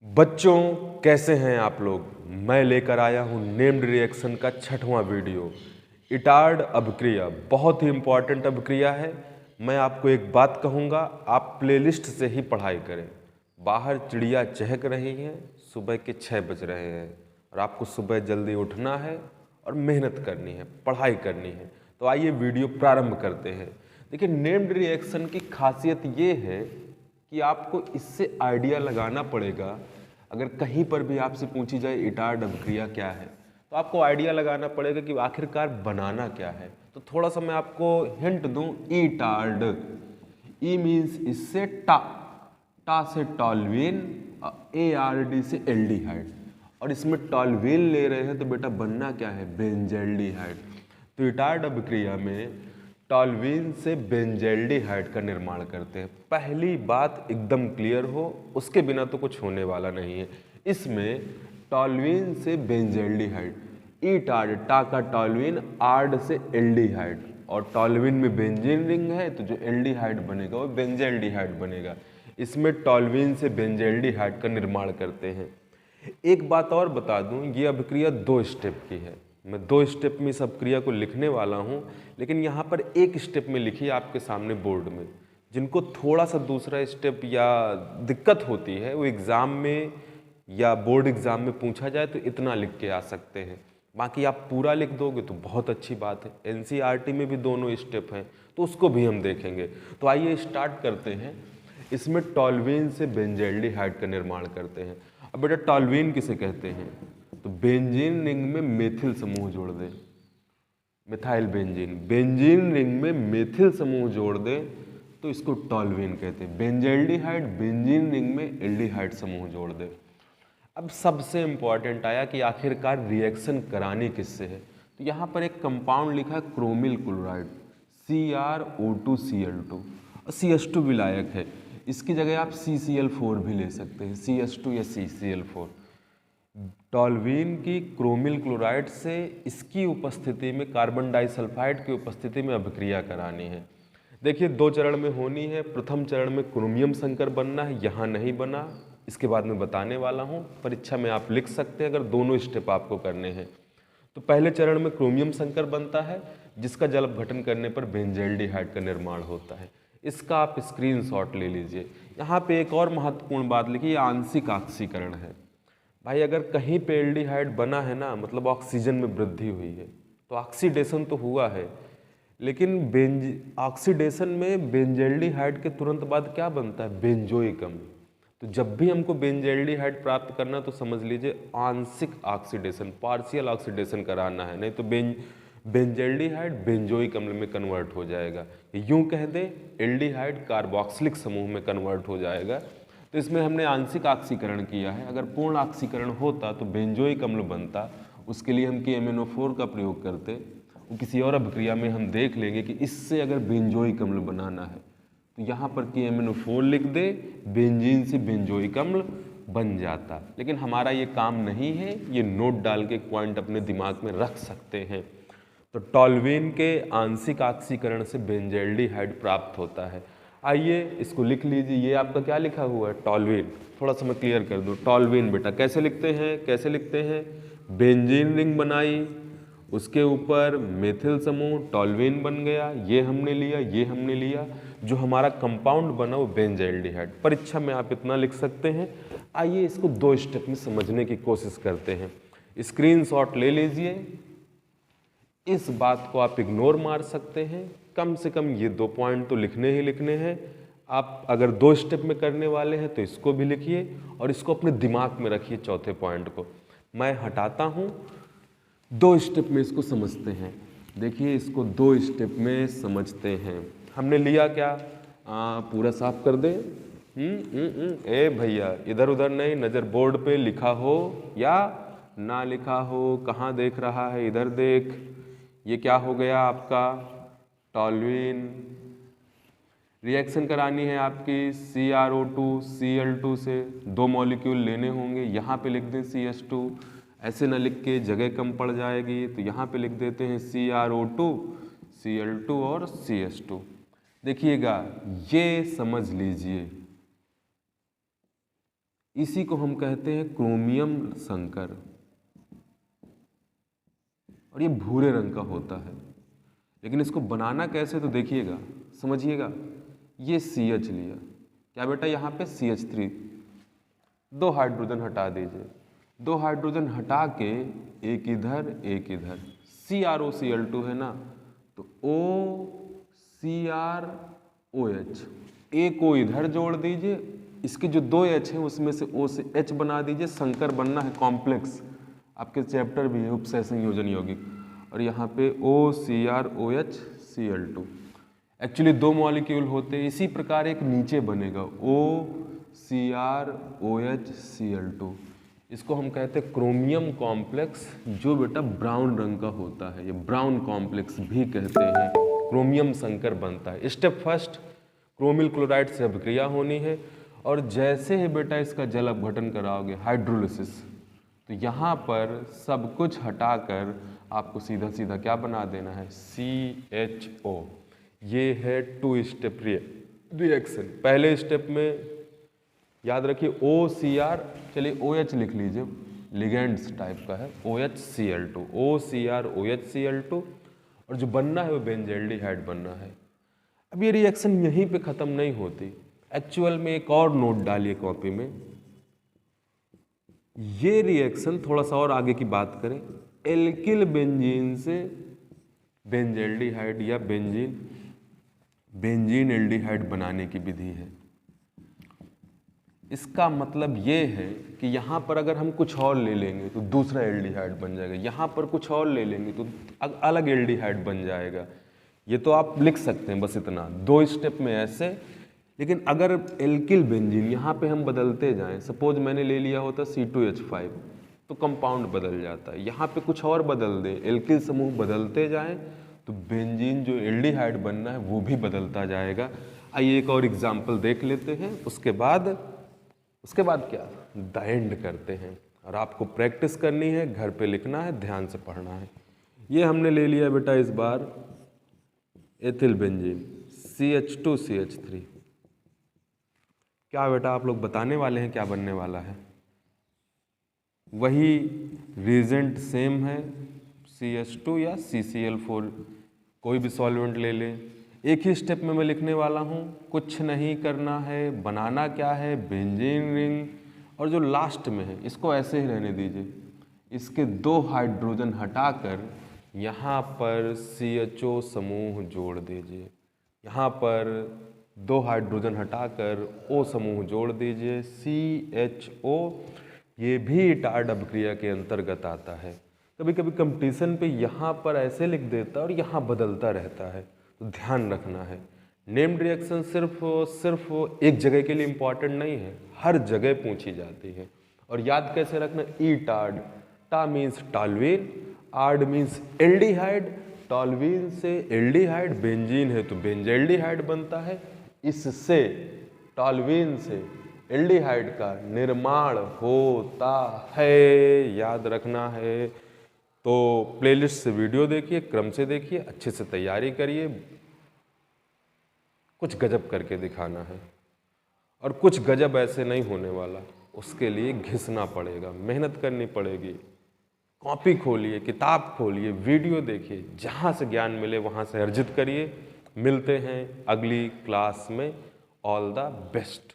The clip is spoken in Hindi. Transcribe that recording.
बच्चों, कैसे हैं आप लोग। मैं लेकर आया हूँ नेम्ड रिएक्शन का 6वां वीडियो। इटार्ड अभिक्रिया बहुत ही इम्पॉर्टेंट अभिक्रिया है। मैं आपको एक बात कहूँगा, आप प्लेलिस्ट से ही पढ़ाई करें। बाहर चिड़िया चहक रही हैं, सुबह के 6 बज रहे हैं और आपको सुबह जल्दी उठना है और मेहनत करनी है, पढ़ाई करनी है। तो आइए वीडियो प्रारंभ करते हैं। देखिए, नेम्ड रिएक्शन की खासियत ये है कि आपको इससे आइडिया लगाना पड़ेगा। अगर कहीं पर भी आपसे पूछी जाए इटार्ड अभिक्रिया क्या है, तो आपको आइडिया लगाना पड़ेगा कि आखिरकार बनाना क्या है। तो थोड़ा सा मैं आपको हिंट दूं, इटार्ड, ई मीन्स इससे टा से टॉल्यून, ARD से एल्डिहाइड, और इसमें टॉल्यून ले रहे हैं तो बेटा बनना क्या है, बेंजल्डिहाइड। तो इटार्ड अभिक्रिया में टॉल्यून से बेंजल्डिहाइड का निर्माण करते हैं। पहली बात एकदम क्लियर हो, उसके बिना तो कुछ होने वाला नहीं है। इसमें टॉल्यून से बेंजल्डिहाइड, इटार्ड, टा का टॉल्यून, आर्ड से एल्डिहाइड, और टॉल्यून में बेंजीन रिंग है तो जो एल्डिहाइड बनेगा वो बेंजल्डिहाइड बनेगा। इसमें टॉल्यून से बेंजल्डिहाइड का निर्माण करते हैं। एक बात और बता दूं, ये अभिक्रिया 2 स्टेप की है। मैं 2 स्टेप में इस अभिक्रिया को लिखने वाला हूं, लेकिन यहाँ पर एक स्टेप में लिखी है आपके सामने बोर्ड में। जिनको थोड़ा सा दूसरा स्टेप या दिक्कत होती है, वो एग्ज़ाम में या बोर्ड एग्ज़ाम में पूछा जाए तो इतना लिख के आ सकते हैं। बाकी आप पूरा लिख दोगे तो बहुत अच्छी बात है। NCERT में भी दोनों स्टेप हैं, तो उसको भी हम देखेंगे। तो आइए स्टार्ट करते हैं। इसमें टॉल्यून से बेंजल्डिहाइड का निर्माण करते हैं। अब बेटा, टॉल्यून किसे कहते हैं, तो बेंजीन रिंग में मेथिल समूह जोड़ दें, मिथाइल बेंजीन, बेंजीन रिंग में मेथिल समूह जोड़ दें तो इसको टॉल्यून कहते हैं। बेंजल्डिहाइड, बेंजीन रिंग में एल्डिहाइड समूह जोड़ दें। अब सबसे इंपॉर्टेंट आया कि आखिरकार रिएक्शन करानी किससे है। तो यहाँ पर एक कंपाउंड लिखा है क्रोमिल क्लोराइड, CrO2Cl2, और CH2 विलायक है। इसकी जगह आप CCl4 भी ले सकते हैं, CH2 या CCl4। टॉल्यून की क्रोमिल क्लोराइड से इसकी उपस्थिति में कार्बन डाइसल्फाइड की उपस्थिति में अभिक्रिया करानी है। देखिए, 2 चरण में होनी है। प्रथम चरण में क्रोमियम संकर बनना है, यहाँ नहीं बना, इसके बाद में बताने वाला हूँ। परीक्षा में आप लिख सकते हैं अगर दोनों स्टेप आपको करने हैं। तो पहले चरण में क्रोमियम संकर बनता है, जिसका जल अपघटन करने पर बेंजल्डिहाइड का निर्माण होता है। इसका आप स्क्रीनशॉट ले लीजिए। यहाँ पे एक और महत्वपूर्ण बात लिखी, आंशिक ऑक्सीकरण है। भाई, अगर कहीं पे एल्डिहाइड बना है ना, मतलब ऑक्सीजन में वृद्धि हुई है, तो ऑक्सीडेशन तो हुआ है, लेकिन ऑक्सीडेशन में बेंजल्डिहाइड के तुरंत बाद क्या बनता है, बेंजोइक अम्ल। तो जब भी हमको बेंजल्डिहाइड प्राप्त करना तो समझ लीजिए आंशिक ऑक्सीडेशन, पार्शियल ऑक्सीडेशन कराना है, नहीं तो बेंजल्डिहाइड बेंजोइक अम्ल में कन्वर्ट हो जाएगा। यूं कह दें, एल्डिहाइड कार्बोक्सिलिक समूह में कन्वर्ट हो जाएगा। तो इसमें हमने आंशिक ऑक्सीकरण किया है। अगर पूर्ण ऑक्सीकरण होता तो बेंजोइक अम्ल बनता, उसके लिए हम KMnO4 का प्रयोग करते। वो किसी और अभिक्रिया में हम देख लेंगे कि इससे अगर बेंजोइक अम्ल बनाना है तो यहाँ पर KMnO4 लिख दे, बेंजीन से बेंजोइक अम्ल बन जाता। लेकिन हमारा ये काम नहीं है, ये नोट डाल के पॉइंट अपने दिमाग में रख सकते हैं। तो टॉल्यून के आंशिक ऑक्सीकरण से बेंजल्डिहाइड प्राप्त होता है। आइए इसको लिख लीजिए। ये आपका क्या लिखा हुआ है, टॉल्यून। थोड़ा सा मैं क्लियर कर दूं, टॉल्यून बेटा कैसे लिखते हैं, कैसे लिखते हैं, बेंजीन रिंग बनाई, उसके ऊपर मेथिल समूह, टॉल्यून बन गया, ये हमने लिया, ये हमने लिया, जो हमारा कंपाउंड बना वो बेंजल्डिहाइड। परीक्षा में आप इतना लिख सकते हैं। आइए इसको 2 स्टेप में समझने की कोशिश करते हैं। स्क्रीनशॉट ले लीजिए। इस बात को आप इग्नोर मार सकते हैं, कम से कम ये 2 पॉइंट तो लिखने ही लिखने हैं। आप अगर 2 स्टेप में करने वाले हैं तो इसको भी लिखिए और इसको अपने दिमाग में रखिए। चौथे पॉइंट को मैं हटाता हूँ, 2 स्टेप में इसको समझते हैं। देखिए, इसको 2 स्टेप में समझते हैं। हमने लिया क्या, पूरा साफ कर दें। ए भैया, इधर उधर नहीं, नज़र बोर्ड पे लिखा हो या ना लिखा हो, कहाँ देख रहा है, इधर देख। ये क्या हो गया आपका, टॉल्यून। रिएक्शन करानी है आपकी CrO2Cl2 से, 2 मॉलिक्यूल लेने होंगे। यहाँ पे लिख दें CH2, ऐसे ना लिख के जगह कम पड़ जाएगी, तो यहाँ पे लिख देते हैं CrO2Cl2 और CH2। देखिएगा, ये समझ लीजिए, इसी को हम कहते हैं क्रोमियम संकर, और ये भूरे रंग का होता है। लेकिन इसको बनाना कैसे, तो देखिएगा, समझिएगा। ये CH लिया, क्या बेटा, यहाँ पे CH3, 2 हाइड्रोजन हटा दीजिए, 2 हाइड्रोजन हटा के एक इधर एक इधर, CrOCl2 है ना, तो OCrOH, ए को इधर जोड़ दीजिए, इसके जो 2 H हैं उसमें से O से H बना दीजिए, संकर बनना है कॉम्प्लेक्स, आपके चैप्टर भी है उपसय संयोजन यौगिक, और यहाँ पे OCrOH Cl2, एक्चुअली 2 मॉलिक्यूल होते हैं। इसी प्रकार एक नीचे बनेगा OCrOH Cl2, इसको हम कहते हैं क्रोमियम कॉम्प्लेक्स, जो बेटा ब्राउन रंग का होता है, ये ब्राउन कॉम्प्लेक्स भी कहते हैं, क्रोमियम संकर बनता है। स्टेप फर्स्ट, क्रोमिल क्लोराइड से अभिक्रिया होनी है, और जैसे ही बेटा इसका जल अपघटन कराओगे, हाइड्रोलिसिस, तो यहाँ पर सब कुछ हटाकर आपको सीधा सीधा क्या बना देना है, CHO। ये है 2 स्टेप रिएक्शन। पहले स्टेप में याद रखिए OCr, चलिए OH लिख लीजिए, लिगेंड्स टाइप का है, OHCl2, OCrOHCl2, और जो बनना है वो बेंजल्डिहाइड बनना है। अब ये रिएक्शन यहीं पे ख़त्म नहीं होती, एक्चुअल में एक और नोट डालिए कॉपी में। ये रिएक्शन थोड़ा सा और आगे की बात करें, एल्किल बेंजीन से बेंजल्डिहाइड या बेंजीन एल्डिहाइड बनाने की विधि है। इसका मतलब ये है कि यहाँ पर अगर हम कुछ और ले लेंगे तो दूसरा एल्डिहाइड बन जाएगा, यहाँ पर कुछ और ले लेंगे तो अलग एल्डिहाइड बन जाएगा। ये तो आप लिख सकते हैं बस इतना, 2 स्टेप में ऐसे। लेकिन अगर एल्किल बेंजीन यहाँ पे हम बदलते जाएं, सपोज मैंने ले लिया होता C2H5, तो कंपाउंड बदल जाता है। यहाँ पे कुछ और बदल दें, एल्किल समूह बदलते जाएं, तो बेंजीन जो एल्डिहाइड बनना है वो भी बदलता जाएगा। आइए एक और एग्जाम्पल देख लेते हैं, उसके बाद क्या, द एंड करते हैं। और आपको प्रैक्टिस करनी है, घर पे लिखना है, ध्यान से पढ़ना है। ये हमने ले लिया बेटा इस बार एथिल बेंजीन CH2CH3। क्या बेटा आप लोग बताने वाले हैं क्या बनने वाला है? वही रिएजेंट सेम है, CH2 या CCl4, कोई भी सॉल्वेंट ले लें। एक ही स्टेप में मैं लिखने वाला हूँ, कुछ नहीं करना है। बनाना क्या है, बेंजीन रिंग, और जो लास्ट में है इसको ऐसे ही रहने दीजिए। इसके 2 हाइड्रोजन हटाकर यहाँ पर CHO समूह जोड़ दीजिए, यहाँ पर 2 हाइड्रोजन हटाकर O समूह जोड़ दीजिए, CHO। ये भी इटार्ड अभिक्रिया के अंतर्गत आता है। कभी कभी कंपटीशन पे यहाँ पर ऐसे लिख देता है और यहाँ बदलता रहता है, तो ध्यान रखना है। नेम्ड रिएक्शन सिर्फ एक जगह के लिए इम्पॉर्टेंट नहीं है, हर जगह पूछी जाती है। और याद कैसे रखना, ई-टार्ड, टा मीन्स टॉल्वीन, आर्ड मीन्स एल्डिहाइड, टॉल्वीन से एल्डिहाइड, बेंजीन है तो बेंजल्डिहाइड बनता है। इससे टॉल्वीन से एल्डिहाइड का निर्माण होता है, याद रखना है। तो प्लेलिस्ट से वीडियो देखिए, क्रम से देखिए, अच्छे से तैयारी करिए, कुछ गजब करके दिखाना है। और कुछ गजब ऐसे नहीं होने वाला, उसके लिए घिसना पड़ेगा, मेहनत करनी पड़ेगी। कॉपी खोलिए, किताब खोलिए, वीडियो देखिए, जहाँ से ज्ञान मिले वहाँ से अर्जित करिए। मिलते हैं अगली क्लास में। All the best.